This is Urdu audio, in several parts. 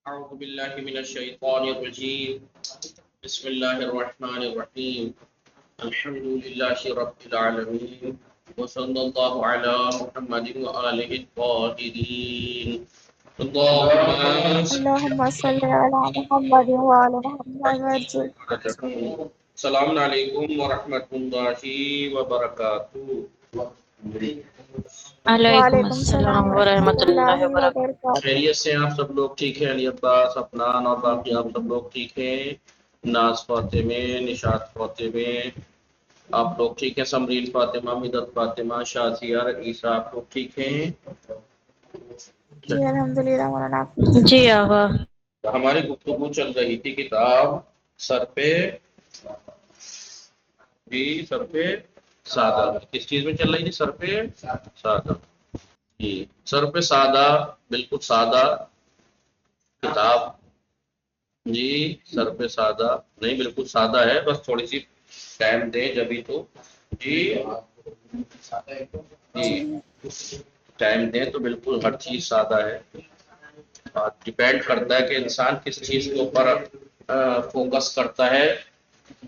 أعوذ بالله من الشيطان الرجيم بسم الله الرحمن الرحيم الحمد لله رب العالمين وصلى الله على محمد وآله الطاهرين اللهم اللهم صل على محمد وعلى محمد وسلم. السلام علیکم ورحمۃ اللہ وبرکاتہ. علیکم وعلیکم السلام السلام ورحمۃ ورحمۃ اللہ اللہ وبرکاتہ. وبرکاتہ. خیریت سے آپ سب لوگ ٹھیک ہیں؟ علی عباس، افنان اور باقی آپ سب لوگ ٹھیک ہیں؟ ناز فاطمہ، نشاط فاطمہ، آپ لوگ ٹھیک ہیں؟ سمرین فاطمہ، مدت فاطمہ، شازیہ، عیسیٰ، آپ لوگ ٹھیک ہیں؟ جی الحمدللہ مولانا. جی آغا. ہماری گفتگو چل رہی تھی کتاب سر پہ سادہ. کس چیز میں چل رہی تھی؟ سر پہ سادہ. جی سر پہ سادہ، بالکل سادہ کتاب. جی سر پہ سادہ نہیں، بالکل سادہ ہے، بس تھوڑی سی ٹائم دیں جبھی تو. جی جی ٹائم دیں تو بالکل ہر چیز سادہ ہے. ڈپینڈ کرتا ہے کہ انسان کس چیز کے اوپر فوکس کرتا ہے.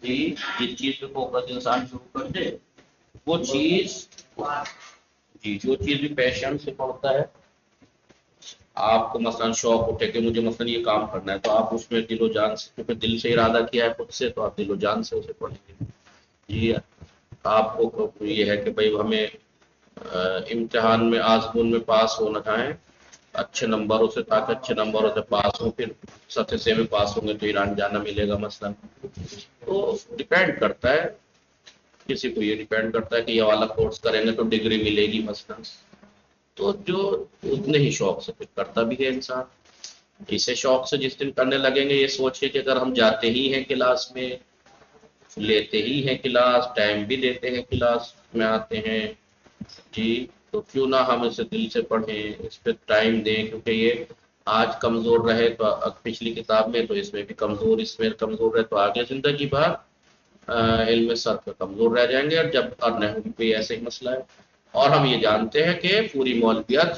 جی جس چیز پہ فوکس انسان شروع کر دے وہ چیز، جی جو چیز بھی پیشن سے پڑھتا ہے. آپ کو مثلا شوق اٹھے کہ مجھے مثلا یہ کام کرنا ہے تو آپ اس میں دل و جان سے، کیونکہ دل سے ارادہ کیا ہے خود سے، تو آپ دل و جان سے اسے پڑھیں گے. جی آپ کو یہ ہے کہ بھائی ہمیں امتحان میں آزمون میں پاس ہونا چاہیں اچھے نمبروں سے، تاکہ اچھے نمبروں سے پاس ہوں، پھر سطح سے میں پاس ہوں گے تو ایران جانا ملے گا مثلا. تو ڈپینڈ کرتا ہے، کسی کو یہ ڈپینڈ کرتا ہے کہ یہ والا کورس کریں گے تو ڈگری ملے گی مثلا. تو جو اتنے ہی شوق سے پھر کرتا بھی ہے انسان. اسے شوق سے جس دن کرنے لگیں گے یہ سوچ کے کہ اگر ہم جاتے ہی ہیں کلاس میں، لیتے ہی ہیں کلاس، ٹائم بھی دیتے ہیں کلاس میں آتے ہیں، جی تو کیوں نہ ہم اسے دل سے پڑھیں، اس پہ ٹائم دیں. کیونکہ یہ آج کمزور رہے تو پچھلی کتاب میں تو اس میں بھی کمزور، اس میں کمزور رہے تو آگے زندگی بھر علم سر پہ کمزور رہ جائیں گے. اور جب نحو بھی ایسے ہی مسئلہ ہے. اور ہم یہ جانتے ہیں کہ پوری مولویت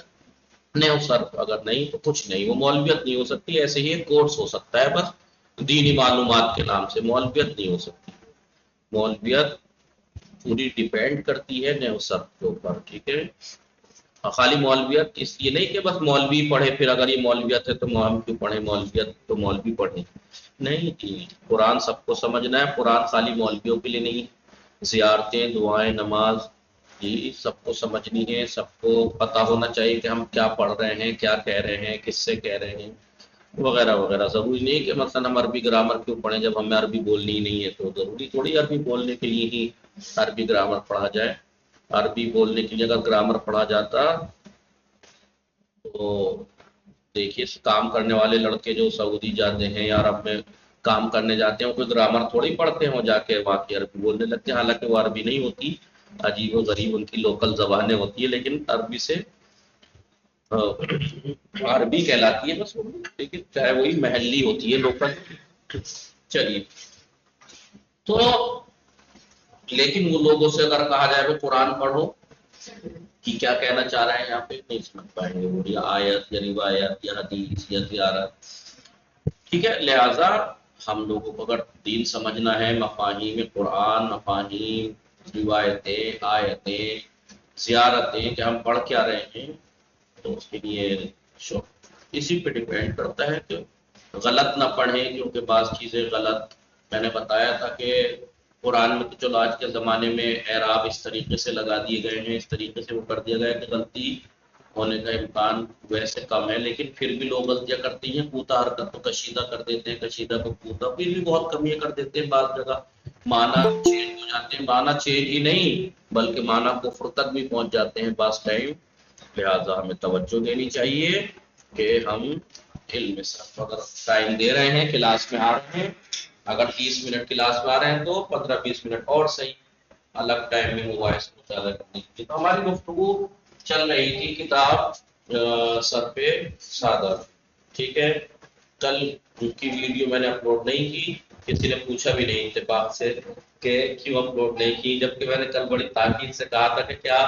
نحو صرف اگر نہیں تو کچھ نہیں، وہ مولویت نہیں ہو سکتی. ایسے ہی ایک کورس ہو سکتا ہے بس دینی معلومات کے نام سے، مولویت نہیں ہو سکتی. مولویت پوری ڈیپینڈ کرتی ہے نحو صرف کے اوپر. ٹھیک ہے، خالی مولویت اس لیے نہیں کہ بس مولوی پڑھے، پھر اگر یہ مولویت ہے تو ہم کیوں پڑھیں مولویت، تو مولوی پڑھیں. نہیں جی، قرآن سب کو سمجھنا ہے. قرآن خالی مولویوں کے لیے نہیں. زیارتیں، دعائیں، نماز، جی سب کو سمجھنی ہے. سب کو پتہ ہونا چاہیے کہ ہم کیا پڑھ رہے ہیں، کیا کہہ رہے ہیں، کس سے کہہ رہے ہیں، وغیرہ وغیرہ. ضروری نہیں کہ مثلا ہم عربی گرامر کیوں پڑھیں جب ہمیں عربی بولنی ہی نہیں ہے. تو ضروری تھوڑی عربی بولنے کے لیے ہی عربی گرامر پڑھا جائے. عربی بولنے کے لیے اگر گرامر پڑھا جاتا تو دیکھیے کام کرنے والے لڑکے جو سعودی جاتے ہیں یا عرب میں کام کرنے جاتے ہیں وہ کوئی گرامر تھوڑی پڑھتے ہیں، جا کے واقعی عربی بولنے لگتے ہیں. حالانکہ وہ عربی نہیں ہوتی، عجیب و غریب ان کی لوکل زبانیں ہوتی ہیں، لیکن عربی سے عربی کہلاتی ہے بس وہ، لیکن چاہے وہی محلی ہوتی ہے، لوکل. چلیے تو لیکن وہ لوگوں سے اگر کہا جائے کہ قرآن پڑھو کہ کیا کہنا چاہ رہے ہیں یہاں پہ نہیں سمجھ پائیں گے. وہ یا آیت یا روایت یا حدیث یا زیارت. ٹھیک ہے، لہذا ہم لوگوں کو اگر دین سمجھنا ہے، مفاہیم قرآن، مفاہیم روایتیں، آیتیں، زیارتیں کہ ہم پڑھ کیا رہے ہیں، تو اس کے لیے اسی پہ ڈپینڈ کرتا ہے کہ غلط نہ پڑھیں. کیونکہ بعض چیزیں غلط، میں نے بتایا تھا کہ قرآن میں تو چلو آج کے زمانے میں اعراب اس طریقے سے لگا دیے گئے ہیں، اس طریقے سے وہ کر دیا گیا ہے کہ غلطی ہونے کا امکان ویسے کم ہے، لیکن پھر بھی لوگ غلطیاں کرتی ہیں. کوتا حرکت تو کشیدہ کر دیتے ہیں، کشیدہ کو کوتا، پھر بھی بہت کمیاں کر دیتے ہیں. بعض جگہ معنی چینج ہو جاتے ہیں، معنی چینج ہی نہیں بلکہ معنی کفر تک بھی پہنچ جاتے ہیں بعض ٹائم. لہٰذا ہمیں توجہ دینی چاہیے کہ ہم علم صرف اگر ٹائم دے رہے ہیں، کلاس میں آ رہے ہیں، اگر 30 منٹ کلاس میں آ رہے ہیں تو 15-20 منٹ اور صحیح الگ ٹائم میں موبائل سے مطالعہ کرنے کی. تو ہماری گفتگو چل رہی تھی کتاب سر پہ سادہ. ٹھیک ہے، کل کی ویڈیو میں نے اپلوڈ نہیں کی، کسی نے پوچھا بھی نہیں اتفاق سے کہ کیوں اپلوڈ نہیں کی، جبکہ میں نے کل بڑی تاکید سے کہا تھا کہ کیا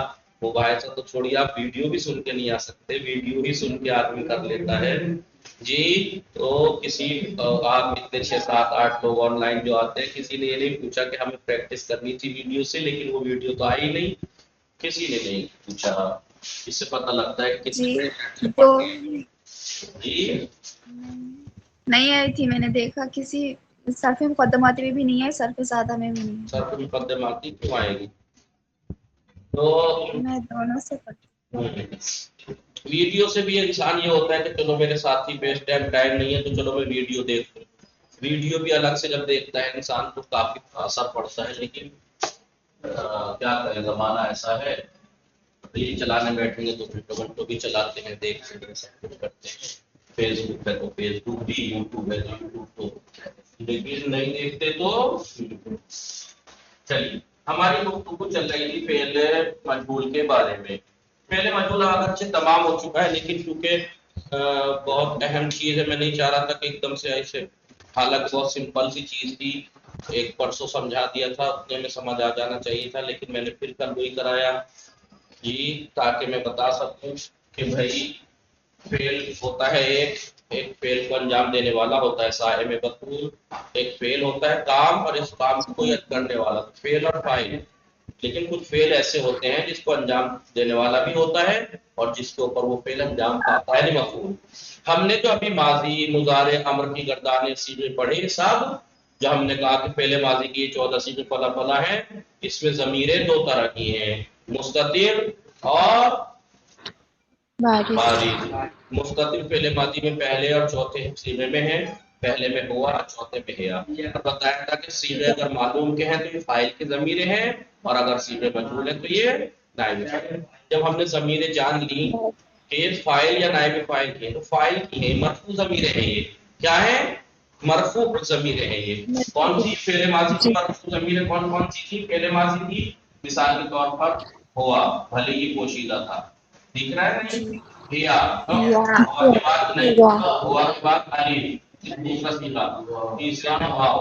موبائل سے تو چھوڑیے، آپ ویڈیو بھی سن کے نہیں آ سکتے، ویڈیو ہی سن کے آدمی کر لیتا ہے. جی تو کسی آپ اتنے 6 7 8 لوگ آن لائن جو آتے ہیں، کسی نے یہ نہیں پوچھا کہ ہمیں پریکٹس کرنی تھی ویڈیو سے، لیکن وہ ویڈیو تو آئی نہیں، کسی نے نہیں پوچھا. اس سے پتہ لگتا ہے کہ جی کتنے تو جی نہیں آئی تھی، میں نے دیکھا کسی صرف مقدمات میں بھی نہیں ہے، صرف سادہ میں بھی نہیں سر کو مقدماتی کیوں آئے گی؟ تو ہے. میں دونوں سے پڑھتی ویڈیو سے بھی انسان یہ ہوتا ہے کہ چلو میرے ساتھی پہ اس ٹائم نہیں ہے تو چلو میں ویڈیو دیکھ لوں. ویڈیو بھی الگ سے جب دیکھتا ہے انسان تو کافی اثر پڑتا ہے، لیکن کیا کریں، زمانہ ایسا ہے. ریل چلانے بیٹھیں گے تو گھنٹوں بھی چلاتے ہیں، دیکھتے ہیں، سب کچھ کرتے ہیں. فیس بک ہے تو فیس بک بھی، یوٹیوب ہے تو یوٹیوب تو، لیکن نہیں دیکھتے تو. چلیے ہماری گفتگو چل رہی تھی پہلے مجہول کے بارے میں. پہلے مجہول اگرچہ تمام ہو چکا ہے، لیکن چونکہ بہت اہم چیز ہے، میں نہیں چاہ رہا تھا کہ ایک دم سے ایسے، حالانکہ بہت سمپل سی چیز تھی، ایک پرسوں سمجھا دیا تھا، اتنے میں سمجھ آ جانا چاہیے تھا، لیکن میں نے پھر کل وہی کرایا جی تاکہ میں بتا سکوں کہ بھائی فعل ہوتا ہے ایک فعل کو انجام دینے والا ہوتا ہے صائم مفعول، ایک فعل ہوتا ہے کام، اور اس کام کو کرنے والا فعل اور فاعل. لیکن کچھ فعل ایسے ہوتے ہیں جس کو انجام دینے والا بھی ہوتا ہے اور جس کے اوپر وہ فعل انجام پاتا ہے مفعول. ہم نے جو ابھی ماضی، مضارع، امر کی گردانیں سیغے پڑھے سب، جو ہم نے کہا کہ پہلے ماضی کی 14 سیغے فلا ہیں، اس میں ضمیریں 2 طرح کی ہیں، مستتر اور بارز. مستتر فعل ماضی میں پہلے اور چوتھے سیغے میں ہے، پہلے میں ہوا اور چوتھے میں ہے. بتایا تھا کہ سیغے اگر معلوم کے ہیں تو یہ فاعل کی ضمیریں ہیں، اور اگر سیغے مجہول ہیں تو یہ نائب فاعل. جب ہم نے ضمیریں جان لی کہ یہ فاعل یا نائب فاعل کی ہے، تو فاعل کی ہے، مرفوع ضمیریں ہیں. یہ کیا ہے؟ مرفوع ضمیریں ہیں. یہ کون سی فعل ماضی کی مرفوع ضمیریں کون سی تھی؟ فعل ماضی کی، مثال کے طور پر ہوا، بھلے ہی پوشیدہ تھا، دکھ رہا ہے نہیں؟ ہیا، ہوا کے بعد نہیں، ہوا کے بعد الف، دوسرا سیغہ، تیسرے میں واو،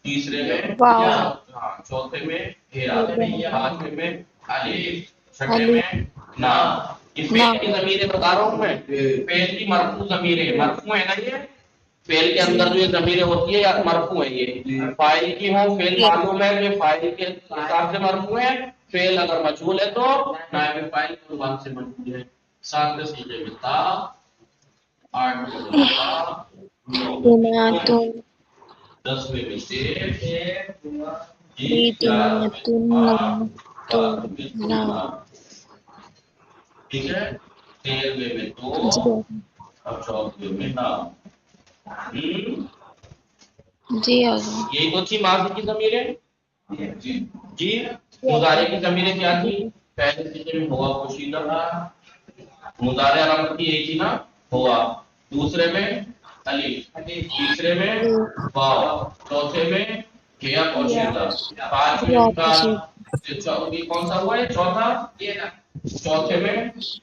تیسرے میں چوتھے میں ہیا، پانچویں میں الف، چھٹے میں نا. یہ فعل کی ضمیریں بتا رہا ہوں میں، فعل کی مرفوع ضمیریں، مرفوع ہے نا یہ، فعل کے اندر جو یہ ضمیریں ہوتی ہے یا مرفوع ہے. یہ فاعل کی ہوں، فعل معلوم ہے، یہ فاعل کے حساب سے مرفوع ہے، فعل اگر مجہول ہے تو نائب فاعل کی زبان سے مرفوع ہے. 7 سیغے میں تا، 8 میں تا، 9 میں تم، 10 میں سے، جی 11 میں با، 12 میں تنا، ٹھیک ہے، 13 میں تو اور 14 میں نا. جی آگے یہی تو تھی ماضی کی ضمیریں. جی مضارع کی ضمیریں کیا تھی؟ پہلے سیغے میں ہوا پوشیدہ تھا، مضارع امر کی یہی تھی نا، ہوا، دوسرے میں الف، تیسرے میں واو، چوتھے میں ہیا پوشیدہ، پانچویں کا کون سا ہوا ہے چوتھا، چوتھے میں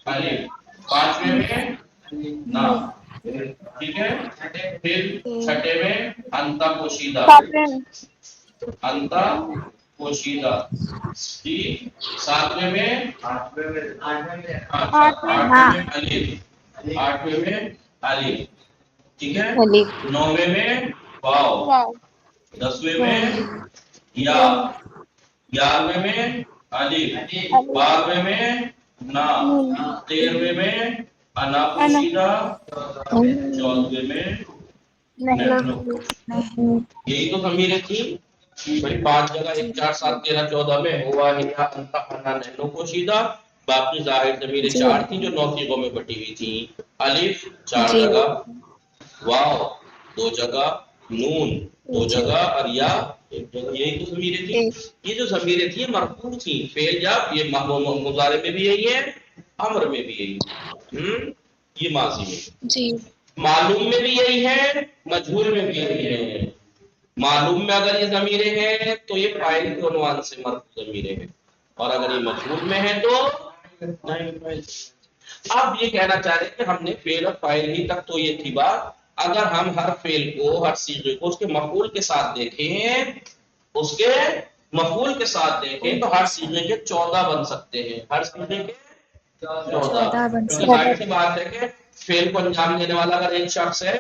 الف، پانچویں میں نا، ٹھیک ہے. پھر چھٹے میں انتا پوشیدہ، انتا پوشیدہ، ٹھیک. 7ویں میں، 8ویں میں الف، 8ویں میں الف، ٹھیک ہے. 9ویں میں واو، 10ویں میں یا، 11ویں میں الف، 12ویں میں نا، 13ویں میں انا پوشیدہ، 14ویں میں نحنو. یہی تو ضمیریں تھیں بھائی. 5 جگہ 1 4 7 13 14 میں ہوا، ہیا، انتا، انا، نحنو پوشیدہ. باقی ظاہر ضمیریں 4 تھیں جو 9 صیغوں میں بٹی ہوئی تھیں. الف 4 جگہ، واو 2 جگہ، نون 2 جگہ اور یا 1 جگہ. یہی تو ضمیریں تھیں. یہ جو ضمیریں تھیں یہ مرفوع تھیں. فعل جب یہ مضارع میں بھی یہی ہے، امر میں بھی یہی ہے، یہ ماضی میں. معلوم میں بھی یہی ہے، مجہول میں بھی یہی ہے. معلوم میں اگر یہ ضمیریں ہیں تو یہ فاعل کے عنوان سے مرفوع ضمیریں ہیں، اور اگر یہ مجہول میں ہے تو نائب فاعل. اب یہ کہنا چاہ رہے ہیں کہ ہم نے فعل اور فاعل ہی تک تو یہ تھی بات. اگر ہم ہر فعل کو، ہر صیغے کو اس کے مفعول کے ساتھ دیکھیں، اس کے مفعول کے ساتھ دیکھیں تو ہر صیغے کے 14 بن سکتے ہیں. ہر صیغے کے 14، کیونکہ ظاہر سی بات ہے کہ فعل کو انجام دینے والا اگر ایک شخص ہے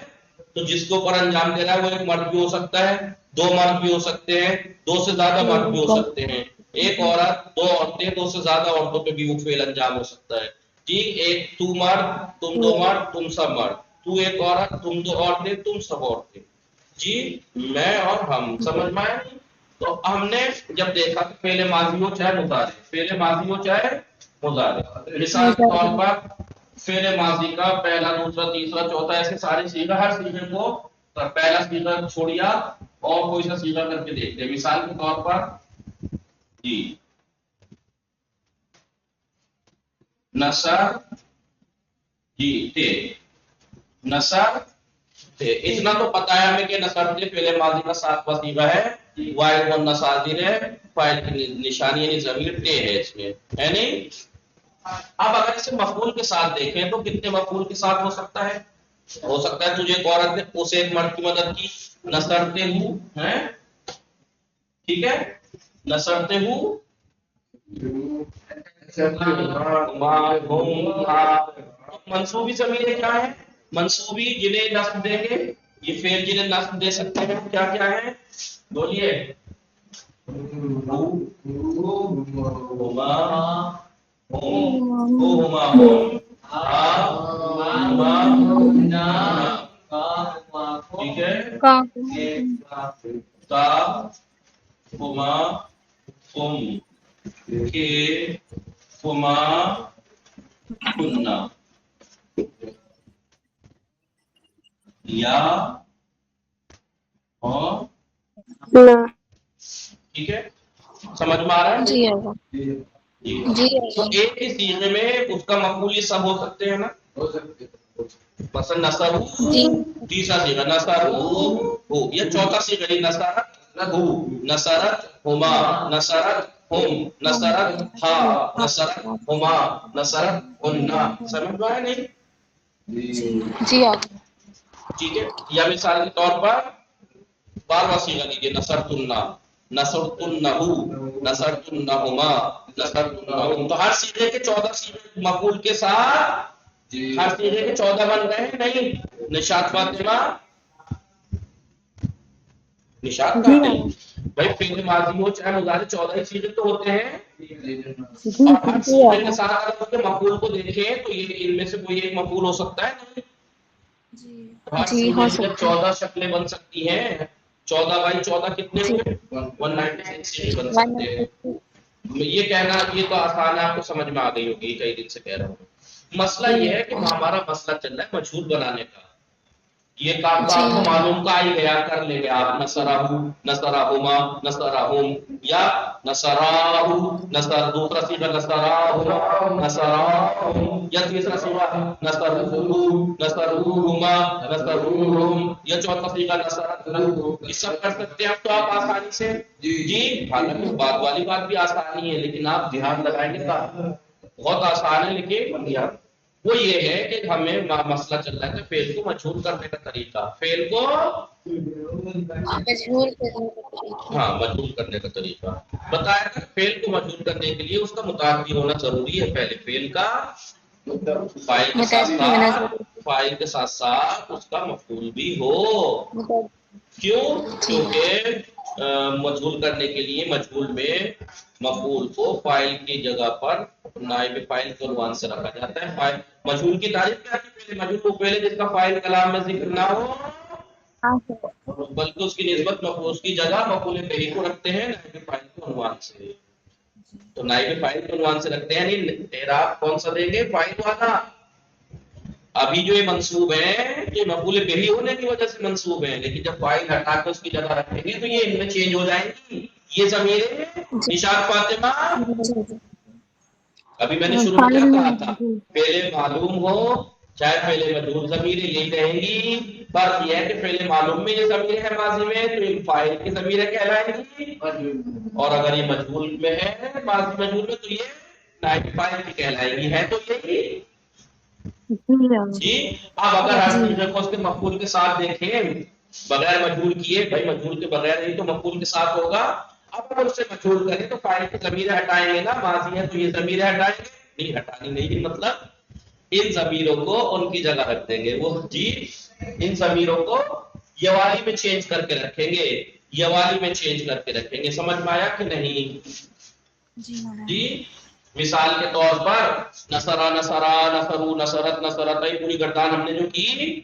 تو جس کے اوپر انجام دے رہا ہے وہ ایک مرد بھی ہو سکتا ہے، دو مرد بھی ہو سکتے ہیں، دو سے زیادہ مرد بھی ہو سکتے ہیں، ایک عورت، دو عورتیں، دو سے زیادہ عورتوں پہ بھی وہ فعل انجام ہو سکتا ہے. ٹھیک، ایک تو مرد، تم دو مرد، تم سب مرد، تو ایک عورت، تم دو عورتیں، تم سب عورتیں. جی میں اور ہم، سمجھ میں آئے؟ تو ہم نے جب دیکھا کہ فعل ماضی ہو چاہے مضارع، فعل ماضی ہو چاہے مضارع، مثال کے طور پر فعل ماضی کا پہلا، دوسرا، تیسرا، چوتھا، ایسے سارے صیغہ، ہر صیغے کو پہلا صیغہ چھوڑیا اور کوئی سا صیغہ کر کے دیکھتے ہیں. مثال کے طور پر جی نصر، جی تھے، نصر تھے. اتنا تو پتا ہے ہمیں کہ نصر تھے فعل ماضی کا ساتواں صیغہ ہے، واحد والنصاظر ہے، فاعل کی نشانی یعنی ضمیر تے ہے اس میں، ہے نہیں؟ اب اگر اسے مفعول کے ساتھ دیکھیں تو کتنے مفعول کے ساتھ ہو سکتا ہے؟ ہو سکتا ہے تجھے ایک عورت نے اسے ایک مرد کی مدد کی، نصرتے ہوں، ہیں ٹھیک ہے، نصرتے ہوں منصوبی ضمیر کیا ہے؟ منصوبی جنہیں نصب دیں گے، یہ فعل جنہیں نصب دے سکتے ہیں کیا کیا ہے؟ بولیے. ٹھیک ہے، تا ہما تم کے ہما کننا یا اور ٹھیک ہے، سمجھ میں آ رہا ہے؟ جی تو ایک ہی صیغے میں اس کا مفعول یہ سب ہو سکتے ہیں نا، مثلا نصر تیسرا صیغہ نصر ہو، یہ چوتھا صیغہ ہے نصرت ہو، نصرت ہما، نصرت ہم، نصرت ہا، نصرت ہما، نصرت ہننا. سمجھ میں آیا نہیں؟ جی ٹھیک ہے. یا مثال کے طور پر 12واں صیغہ لیجیے نصرت اللہ، نصرت النہو، نصرت النہما، نصرت النہم. تو ہر صیغے کے 14 صیغے مفعول کے ساتھ، ہر صیغے کے 14 بن رہے ہیں نہیں؟ نشاط فاطمہ، نشاط کافی بھائی فعل ماضی ہو چاہے مضارع 14 ہی صیغے تو ہوتے ہیں، اور ہر صیغے کے ساتھ اگر اس کے مفعول کو دیکھیں تو یہ ان میں سے کوئی ایک مفعول ہو سکتا ہے نہیں؟ ہر صیغے کی جب 14 شکلیں بن سکتی ہیں، 14 بائی 14 کتنے ہوئے؟ 196 صیغے بن سکتے ہیں. یہ کہنا یہ تو آسان ہے، آپ کو سمجھ میں آ گئی ہوگی، کئی دن سے کہہ رہا ہوں. مسئلہ یہ ہے کہ ہمارا مسئلہ چل رہا ہے مجہول بنانے کا. یہ کام تو آپ کو معلوم کا ہی گیا، کر لے گا آپ، نصرہو، نصرہما، نصرہم، یا نصراہو، نصر دوسرا صیغہ نصراہما، نصراہم، یا تیسرا صیغہ نصرہو، نصرہما، نصرہم، یا چوتھا صیغہ نصرہو. یہ سب کر سکتے ہیں اب تو آپ آسانی سے. جی حالانکہ بعد والی بات بھی آسانی ہے لیکن آپ دھیان لگائیں گے تو بہت آسان ہے. لیکن وہ یہ ہے کہ ہمیں مسئلہ چل رہا ہے کہ فعل کو مجہول کرنے کا طریقہ، فعل کو ہاں مجہول کرنے کا طریقہ بتایا تھا. فعل کو مجہول کرنے کے لیے اس کا متعدی ہونا ضروری ہے. پہلے فعل کا فاعل کے ساتھ ساتھ، فاعل کے ساتھ ساتھ اس کا مفعول بھی ہو. کیوں؟ کیونکہ مجہول کرنے کے لیے مجہول میں مفعول کو فاعل کی جگہ پر نائب فاعل کے عنوان سے رکھا جاتا ہے. فاعل مجہول کی تعریف کیا ہے؟ مجہول کو پہلے جس کا فاعل کلام میں ذکر نہ ہو بلکہ اس کی نسبت اس کی جگہ مفعول بہ کو رکھتے ہیں نائب فاعل کے عنوان سے. تو نائب فاعل کے عنوان سے رکھتے ہیں، یعنی اعراب کون سا دیں گے؟ فاعل والا. ابھی جو یہ منصوب ہے یہ مفعول بہ ہونے کی وجہ سے منصوب ہے، لیکن جب فاعل ہٹا کے اس کی جگہ رکھیں گے تو یہ ان میں چینج ہو جائیں گی. یہ ضمیر نشاط فاطمہ، ابھی میں نے شروع میں کیا کہا تھا؟ فعل معلوم ہو چاہے فعل مجہول، ضمیر یہی کہیں گی. فرق یہ ہے کہ فعل معلوم میں یہ ضمیر ہے ماضی میں تو یہ فاعل کی ضمیر کہلائیں گی، اور اگر یہ مجہول میں ہے ماضی مجہول میں تو یہ نائب فاعل کی کہلائے گی. ہے تو یہی جی. اب اگر ہر صیغے کو اس کے مفعول کے ساتھ دیکھیں بغیر مجہول کیے، بھائی مجہول کے بغیر نہیں تو مفعول کے ساتھ ہوگا. اب اگر اسے مجہول کریں تو فاعل کی ضمیر ہٹائیں گے نا، ماضی ہے تو یہ ضمیر ہٹائیں گے، نہیں ہٹانی نہیں. مطلب ان ضمیروں کو ان کی جگہ رکھ دیں گے. وہ جی ان ضمیروں کو یہ والی میں چینج کر کے رکھیں گے, یہ والی میں چینج کر کے رکھیں گے. سمجھ میں آیا کہ نہیں؟ جی مولانا. جی مثال کے طور پر نصرا نصرا نصرو نصرت نصرت پوری گردان ہم نے جو کی,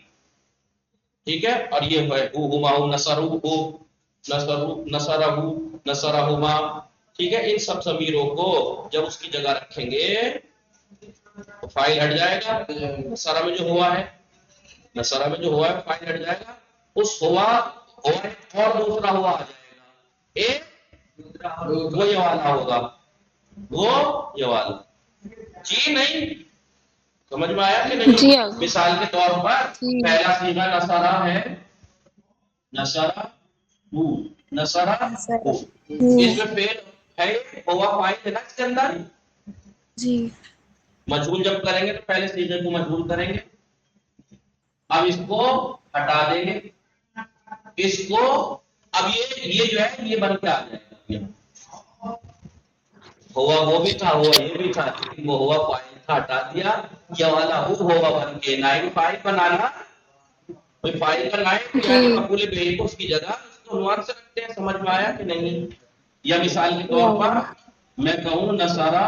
ٹھیک ہے, اور یہ ہے ہما نصرو ہو نصرو نصرہو نصرہما, ٹھیک ہے. ان سب ضمیروں کو جب اس کی جگہ رکھیں گے تو فاعل ہٹ جائے گا. نصرہ میں جو ہوا ہے, نصرہ میں جو ہوا ہے فاعل ہٹ جائے گا. اس ہوا ایک اور دوسرا ہوا آ جائے گا, ایک وہ یہ والا ہوگا, وہ یہ والا. جی نہیں سمجھ میں آیا کہ نہیں؟ جی ابو. مثال کے طور پر جی. پہلا صیغہ نصرہ ہے, نصرہ ہو نصرہ ہو, اس میں فعل ہے ہوا فاعل ہے نا اس کے اندر. جی مجہول جب کریں گے تو پہلے صیغے کو مجہول کریں گے. اب اس کو ہٹا دیں گے, اس کو اب یہ جو ہے یہ بن کے آ جائے گا. ہوا وہ بھی تھا, ہوا یہ بھی تھا, لیکن وہ ہوا فاعل تھا ہٹا دیا, یہ والا ہوا بن کے نائب فاعل بنانا. کوئی فاعل کا نائب جی. یعنی مفعول به کو اس کی جگہ اس کو عنوان سے رکھتے ہیں. سمجھ میں آیا کہ نہیں؟ یا مثال کے جی طور ابو. پر میں کہوں نصارا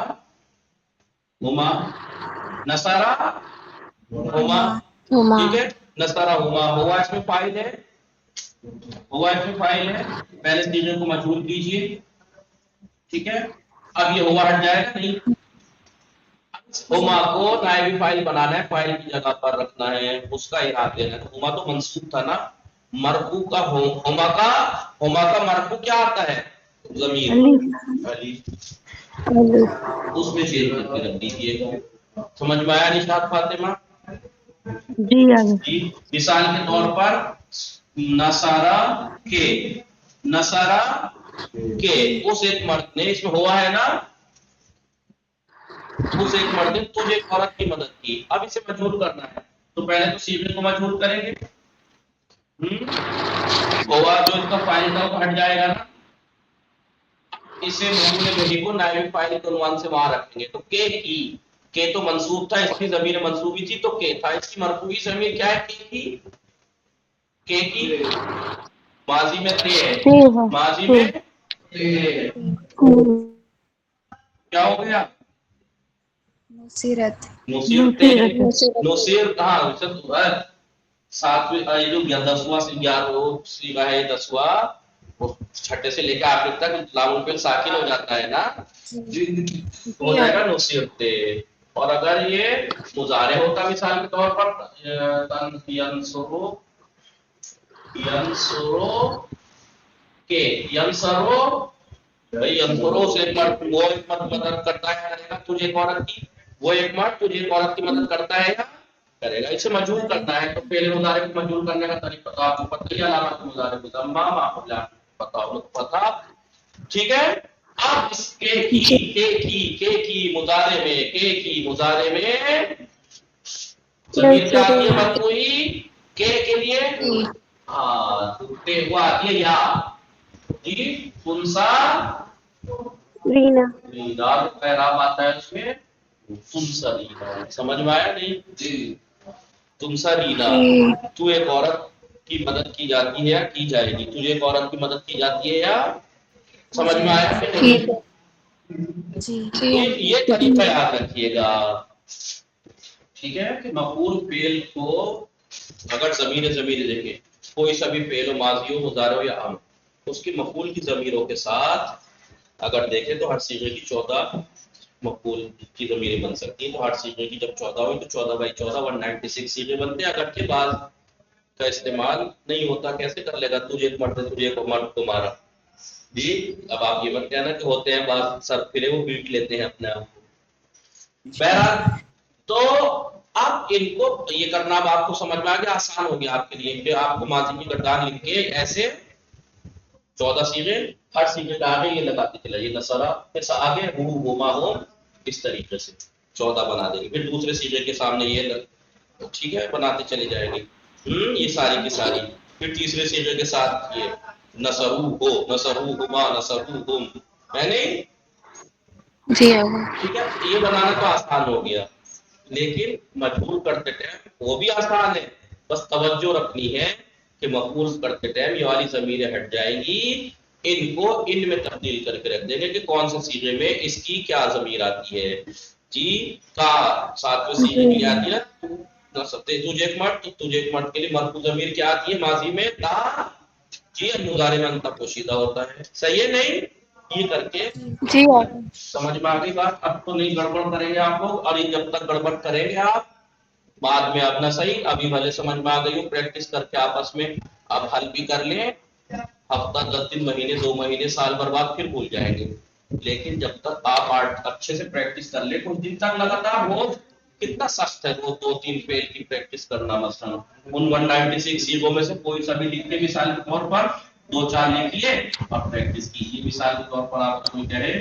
ہما, نصارا ہما, ہما. ٹھیک ہے. نصارا ہما ہوا اس میں فاعل ہے, ہوا اس میں فاعل ہے, پہلے صیغے کو مجہول کیجئے, ٹھیک ہے. اب یہ ہوا ہٹ جائے گا نہیں, ہما کو نائب فاعل بنانا ہے, فاعل کی جگہ پر رکھنا ہے, اس کا اعراب دینا ہے. تو ہما تو منصوب تھا نا, مرفوع کا ہما کا مرفوع کیا آتا ہے؟ ضمیر الف. علی, الف. اس میں چینج کر کے رکھ دیجیے گا. سمجھ میں آیا نشاط فاطمہ؟ جی ابو. جی مثال کے طور پر نصارا کے, نصارا کے اس ایک مرد نے, اس میں ہوا ہے نا, اس ایک مرد نے تجھے ایک عورت کی مدد کی. اب اسے مجہول کرنا ہے تو پہلے تو صیغے کو مجہول کریں گے. ہوا جو اس کا فاعل تھا وہ ہٹ جائے گا نا, اسے مفعول به کو نائب فاعل کے عنوان سے وہاں رکھیں گے. تو کے تو منصوب تھا, اس کی ضمیر منصوبی تھی تو کے تھا. اس کی مرفوعی ضمیر کیا ہے؟ کے کی ماضی میں تے ہے, ماضی میں تے. کیا ہو گیا؟ نصیرت. نصیرتے, نصیر کہاں ساتویں جو 10واں سے 11واں صیغہ ہے 10واں, وہ چھٹے سے لے کے آخر تک لام الفعل ساکن ہو جاتا ہے نا, ہو جائے گا نصیرتے. اور اگر یہ مضارع ہوتا مثال کے طور پر ینصرو, ینصرو کے ینصرو, ینصرو سے ایک مرد وہ ایک مرد مدد کرتا ہے کرے گا تجھے ایک عورت کی, وہ ایک مرد تجھے ایک عورت کی مدد کرتا ہے یا کرے گا. اسے مجہول کرنا ہے تو فعل مضارع کو مجہول کرنے کا طریقہ تو آپ کو پتہ ہی, علامات مضارع کو ضمہ ما قبل پتہ, ٹھیک ہے. اب اس کے کی مضارع میں, کے کی مضارع میں ضمیر کیا آتی ہے مرفوعی کے لیے؟ ہاں وہ آتی ہے یا, جی انسا رینا. رینا پیغام آتا ہے اس میں تمسا رینا. سمجھ میں آیا نہیں؟ جی تمسا رینا, تو ایک عورت کی مدد کی جاتی ہے یا کی جائے گی, تجھے ایک عورت کی مدد کی جاتی ہے یا, سمجھ میں آیا کہ نہیں؟ جی یہ طریقہ یاد رکھیے گا, ٹھیک ہے. کہ مفعول فعل کو اگر ضمیر دیکھیں کوئی سا بھی فعل ہو, ماضی ہو, مضارع ہو یا امر, اس کی مفعول کی ضمیروں کے ساتھ اگر دیکھیں تو ہر صیغے کی 14 مفعول کی ضمیریں بن سکتی ہیں. تو ہر صیغے کی جب 14 ہوئی تو 14/14 196 صیغے بنتے ہیں. اگر کے بعد کا استعمال نہیں ہوتا, کیسے کر لے گا؟ تجھے ایک مرد, تجھے ایک مرد تمہارا, جی. اب آپ یہ مت کہنا کہ ہوتے ہیں بعض سر پھرے وہ بیٹ لیتے ہیں اپنے آپ کو. بہرحال تو اب ان کو یہ کرنا اب آپ کو سمجھ میں آ گیا, آسان ہو گیا آپ کے لیے کہ آپ کو ماضی کی گردان لکھ کے ایسے 14 صیغے, ہر صیغے کا آگے یہ لگاتے چلا, یہ نصرہ پھر آگے ہما ہو, اس طریقے سے 14 بنا دیں گے. پھر دوسرے صیغے کے سامنے یہ ٹھیک ہے بناتے چلے جائیں گے, یہ ساری کی ساری. پھر تیسرے صیغے کے ساتھ یہ نصرو ہو, نصرو ہما, نصرو ہم, ہے نہیں؟ جی ابو. ٹھیک ہے, یہ بنانا تو آسان ہو گیا. لیکن مجبور کرتے ٹائم وہ بھی آسان ہے، بس توجہ رکھنی ہے کہ مفعول کرتے ٹائم یہ والی ضمیریں ہٹ جائیں گی، ان کو ان میں تبدیل کر کے رکھ دیں گے کہ کون سے صیغے میں اس کی کیا ضمیر آتی ہے. جی کا ساتویں صیغے کی آتی ہے تجھ ایک مرد، تو تجھ ایک مرد کے لیے مرفوع ضمیر کیا آتی ہے ماضی میں تا. جی مضارع میں انتا پوشیدہ ہوتا ہے. صحیح ہے نہیں؟ یہ کر کے جی آقا. سمجھ میں آ گئی بات. اب تو نہیں گڑبڑ کریں گے آپ لوگ، اور یہ جب تک گڑبڑ کریں گے آپ بعد میں اپنا صحیح، ابھی بھلے سمجھ میں آ گئی ہوں، پریکٹس کر کے آپس میں اب حل بھی کر لیں، ہفتہ 10 دن مہینے 2 مہینے سال بھر بعد پھر بھول جائیں گے. لیکن جب تک آپ اچھے سے پریکٹس کر لیں کچھ دن تک لگاتار، روز کتنا سخت ہے روز 2-3 فیل کی پریکٹس کرنا. مثلا ان 196 صیغوں میں سے کوئی سا بھی لکھ کے مثال کے طور پر 2-4 لکھیے اور پریکٹس کیجیے. مثال کے طور پر آپ کو کہے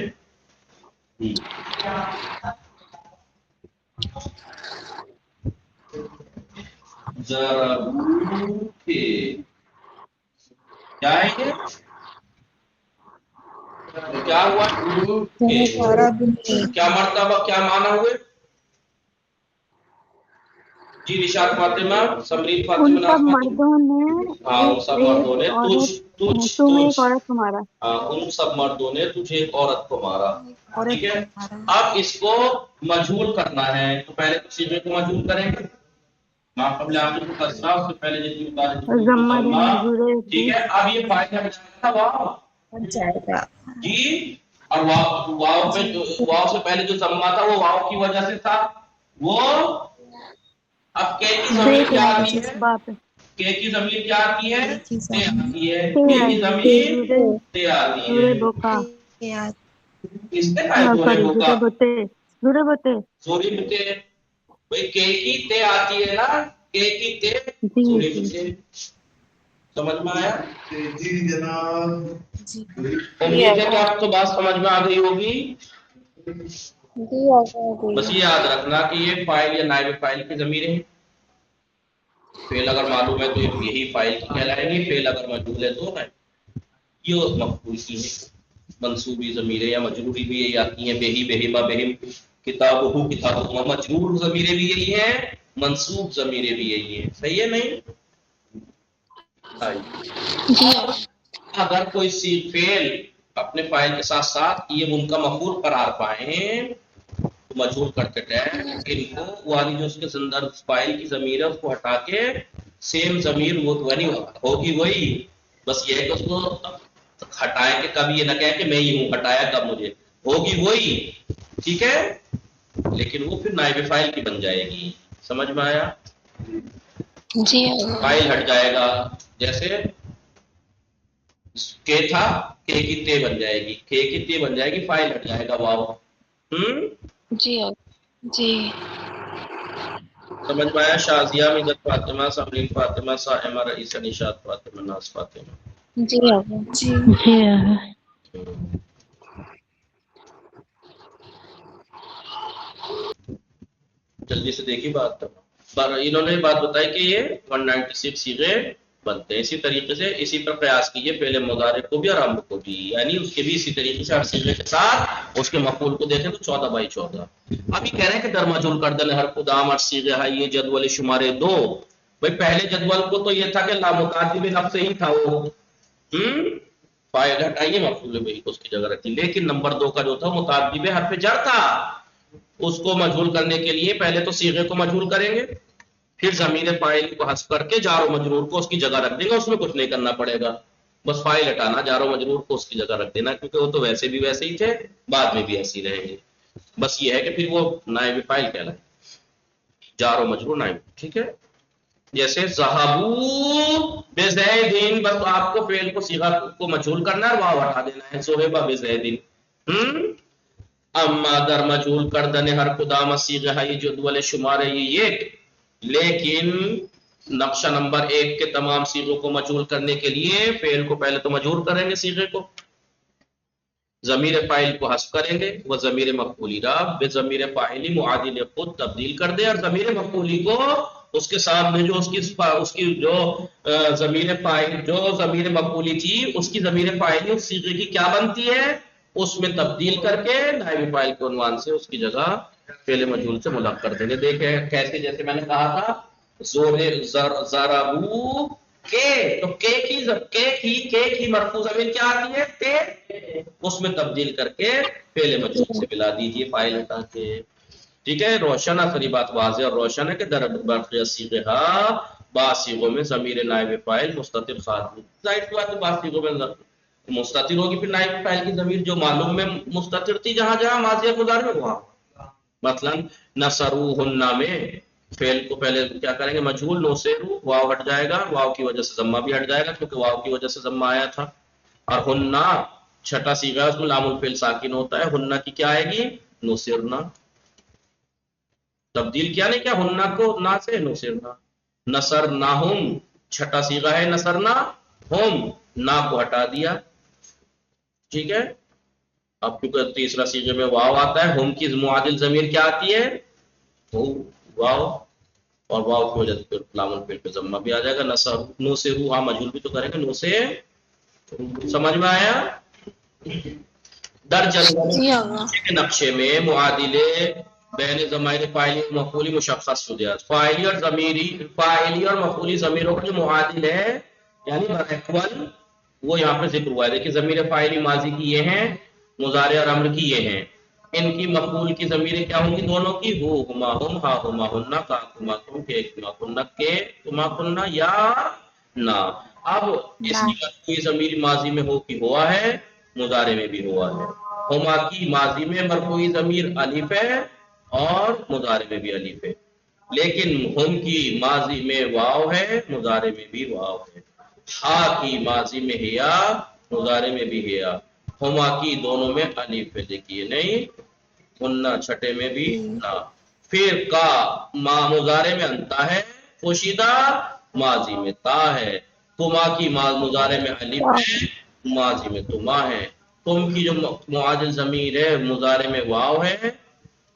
ضربو کے کیا ہے یہ؟ کیا ہوا؟ کیا مرتبہ کیا مانا ہوئے؟ جی رشاد فاطمہ، سمرین ان فاطمہ، سب ناز فاطمہ. مردوں نے ہاں ان سب مردوں نے تم ایک عورت کو مارا. ہاں ان سب مردوں نے تجھے ایک عورت کو مارا. عورت ٹھیک ہے، کو مارا. اب اس کو مجہول کرنا ہے تو پہلے تو صیغے کو مجہول کریں گے. ما قبل آخر کو کسرہ، اس سے پہلے جتنی متعلق ضمہ ضمہ. مجرورہ ٹھیک ہے، اب یہ فائدہ بچا واو. بن جائے گا. جی اور واو پہ واو سے پہلے جو ضمہ تھا وہ واو کی وجہ سے تھا. وہ اب کے کی ضمیر کیا آتی ہے؟ بات کے کی ضمیر کیا آتی ہے؟ ایک ہی تے آتی ہے. تے کے کی آئی ضمیر تے آتی زورے ہے. بوکا کس نے کہا زورے سوری بوکا؟ زورے بوتے زوری بتے. بھئی کے کی تے آتی ہے نا، کے کی تے جی زوری جی. بتے. سمجھ میں آیا؟ جی جناب. جی امید ہے کہ آپ کو بات سمجھ میں آ گئی ہوگی. جی آقا. بس یہ یاد رکھنا کہ یہ فاعل یا نائب فاعل کی ضمیریں ہیں. فعل اگر معلوم ہے تو یہی فاعل کی کہلائیں گی، فعل اگر مجہول ہے تو ہے یہ مفعول کی ہے. منصوبی ضمیریں یا مجروری بھی یہی آتی ہیں. بہی بہما بہم، کتابہ کتابہما. مجرور ضمیریں بھی یہی ہیں، منصوب ضمیریں بھی یہی ہیں. صحیح ہے نہیں؟ اگر کوئی سی فعل اپنے فاعل کے ساتھ ساتھ یہ ان کا مفعول قرار پائیں تو مجہول کرتے ٹائم ان کو والی جو اس کے اندر فاعل کی ضمیر ہے اس کو ہٹا کے سیم ضمیر وہ ہوگی وہی، بس یہ ہے کہ اس کو ہٹائے کہ کبھی یہ نہ کہے کہ میں ہی ہوں، ہٹایا کب مجھے، ہوگی وہی. ٹھیک ہے، لیکن وہ پھر نائب فاعل کی بن جائے گی. سمجھ میں آیا؟ جی فاعل ہٹ جائے گا. جیسے کے تھا، کے کی تے بن جائے گی، کے کی تے بن جائے گی، فاعل ہٹ جائے گا واو. جی جی. سمجھ میں آیا؟ شازیہ، مدت فاطمہ، سمرین فاطمہ، سائمہ، رئیسہ، نشاط فاطمہ، ناز فاطمہ. جی آقا. جی جی آقا. جلدی سے دیکھی بات. انہوں نے بات بتائی کہ یہ 196 صیغے بنتے ہیں. اسی طریقے سے اسی پر قیاس کیجئے پہلے مضارع کو بھی اور امر کو بھی، یعنی اس کے بھی اسی طریقے سے ہر صیغے کے ساتھ اس کے مفعول کو دیکھیں تو 14/14. ابھی کہہ رہے ہیں کہ در مجہول کردن ہر قدام اور صیغہ ہے یہ جدول شمارے 2. بھائی پہلے جدول کو تو یہ تھا کہ لامتعدی نفس ہی تھا وہ، فاعل ہٹائیے مفعول بھی اس کی جگہ رکھیے. لیکن نمبر 2 کا جو تھا متعدی حرف جر تھا، اس کو مجہول کرنے کے لیے پہلے تو صیغے کو مجہول کریں گے، پھر ضمیر فاعل کو حذف کر کے جار و مجرور کو اس کی جگہ رکھ دیں گے. اس میں کچھ نہیں کرنا پڑے گا، بس فاعل ہٹانا، جار و مجرور کو اس کی جگہ رکھ دینا، کیونکہ وہ تو ویسے بھی ویسے ہی تھے، بعد میں بھی ایسے ہی رہیں گے. بس یہ ہے کہ پھر وہ نائب فاعل کہلائے، جار و مجرور نائب. ٹھیک ہے، جیسے ذهبوا بزید، بس آپ کو فعل کو صیغہ کو مجہول کرنا ہے، واو ہٹا دینا ہے، ذهب بزید. اما در مجہول کردن ہر قدام صیغہ یہ جدول شمار ہے یہ ایک، لیکن نقشہ نمبر 1 کے تمام صیغوں کو مجہول کرنے کے لیے فعل کو پہلے تو مجہول کریں گے، صیغے کو ضمیر فاعل کو حذف کریں گے، وہ ضمیر مفعولی را بے ضمیر فاعلی معادل خود تبدیل کر دے، اور ضمیر مفعولی کو اس کے سامنے جو اس کی جو ضمیر فاعل جو ضمیر مفعولی تھی اس کی ضمیر فاعلی اس صیغے کی کیا بنتی ہے اس میں تبدیل کر کے نائب فاعل کے عنوان سے اس کی جگہ فعل مجہول سے ملحق کر دیں گے. دیکھیں کیسے, جیسے میں نے کہا تھا ضربو کے, تو کے کی مرفوع ضمیر کیا آتی ہے؟ تے, اس میں تبدیل کر کے فعل مجہول سے ملا دیجئے فاعل ہٹا کے. ٹھیک ہے. روشن اثری بات واضح اور روشن ہے کہ در برقیہ صیغہ بعض صیغوں میں ضمیر نائب فاعل مستتر خاطب, ظاہر سی بات ہے بعض صیغوں میں مستتر ہوگی, پھر نائب فاعل کی ضمیر جو معلوم میں مستتر تھی جہاں جہاں ماضی اور مضارع میں وہاں. مثلا نصروہن میں فعل کو پہلے کیا کریں گے؟ مجہول نصرو, واو ہٹ جائے گا, واو کی وجہ سے ضمہ بھی ہٹ جائے گا کیونکہ واو کی وجہ سے ضمہ آیا تھا. اور ہننا چھٹا صیغہ ہے, اس میں لام الفعل ساکن ہوتا ہے, ہننا کی کیا آئے گی؟ نصرنا. تبدیل کیا نہیں کیا ہننا کو نا سے نصرنا. نصرناہم چھٹا صیغہ ہے نصرنا ہم, نا کو ہٹا دیا. ٹھیک ہے. اب کیونکہ تیسرا صیغے میں واو آتا ہے, ہم کی معادل ضمیر کیا آتی ہے؟ واو, اور واو کی وجہ سے لام الفعل پہ ضمہ بھی آ جائے گا. نصرو, ہاں مجہول بھی تو کریں گے نو سے. سمجھ میں آیا؟ در جدول کے نقشے میں معادلے بین ضمائر فاعلی اور مفعولی مشخص شدہ. فاعلی اور مفعولی ضمیروں کا جو معادل ہے یعنی برحقول وہ یہاں پہ ذکر ہوا ہے. دیکھیں ضمیر فاعلی ماضی کی یہ ہیں, مضارع اور امر کی یہ ہیں. ان کی مفعول کی ضمیریں کیا ہوں گی؟ دونوں کی ہو ہما ہم, ہا ہما ہننا, کا کما کم, کے کما کننا, کے کما کننا یا نا. اب اس کی مفعول ضمیر ماضی میں ہو کی ہوا ہے, مضارع میں بھی ہوا ہے. ہما کی ماضی میں مرفوعی ضمیر الف ہے اور مضارع میں بھی الف ہے, لیکن ہم کی ماضی میں واو ہے, مضارع میں بھی واو ہے. ہا کی ماضی میں ہیا, مضارع میں بھی ہیا. ہما کی دونوں میں الف ہے, دیکھیے نہیں, ہننا چھٹے میں بھی نا. پھر کا مضارع میں انتا ہے, پوشیدہ ماضی میں تا ہے. تما کی مضارع میں الف ہے, ماضی میں تما ہے. تم کی جو معادل ضمیر ہے مضارع میں واو ہے,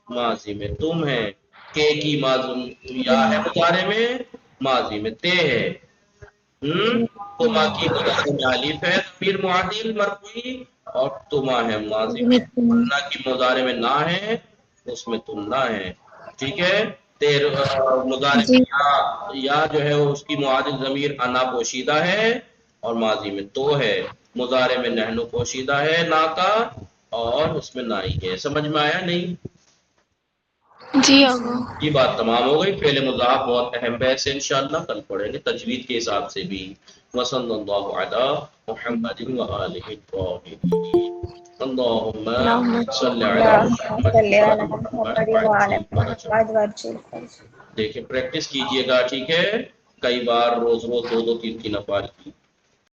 ماضی میں تم ہے. کے کی یا ہے مضارع میں, ماضی میں تے ہے. تما کی مضارع میں الف ہے پھر معادل مرفوعی, اور تما ہے ماضی میں. نا کی مضارع میں نا ہے, اس میں تم نہ ہے. ٹھیک ہے. مضارع میں یا جو ہے اس کی معادل ضمیر انا پوشیدہ ہے اور ماضی میں تو ہے. مضارع میں نحنو پوشیدہ ہے نا کا, اور اس میں نا ہی ہے. سمجھ میں آیا نہیں؟ جی آگا. یہ بات تمام ہو گئی. فعل مضاف بہت اہم بحث ہے, انشاءاللہ کل پڑھیں گے تجوید کے حساب سے بھی. وصلی اللہ علی محمد وآلہ الطاہرین. اللہم صلی علی محمد. دیکھیں پریکٹس کیجئے گا, ٹھیک ہے. کئی بار روز 2-2 3-3 افعال کی.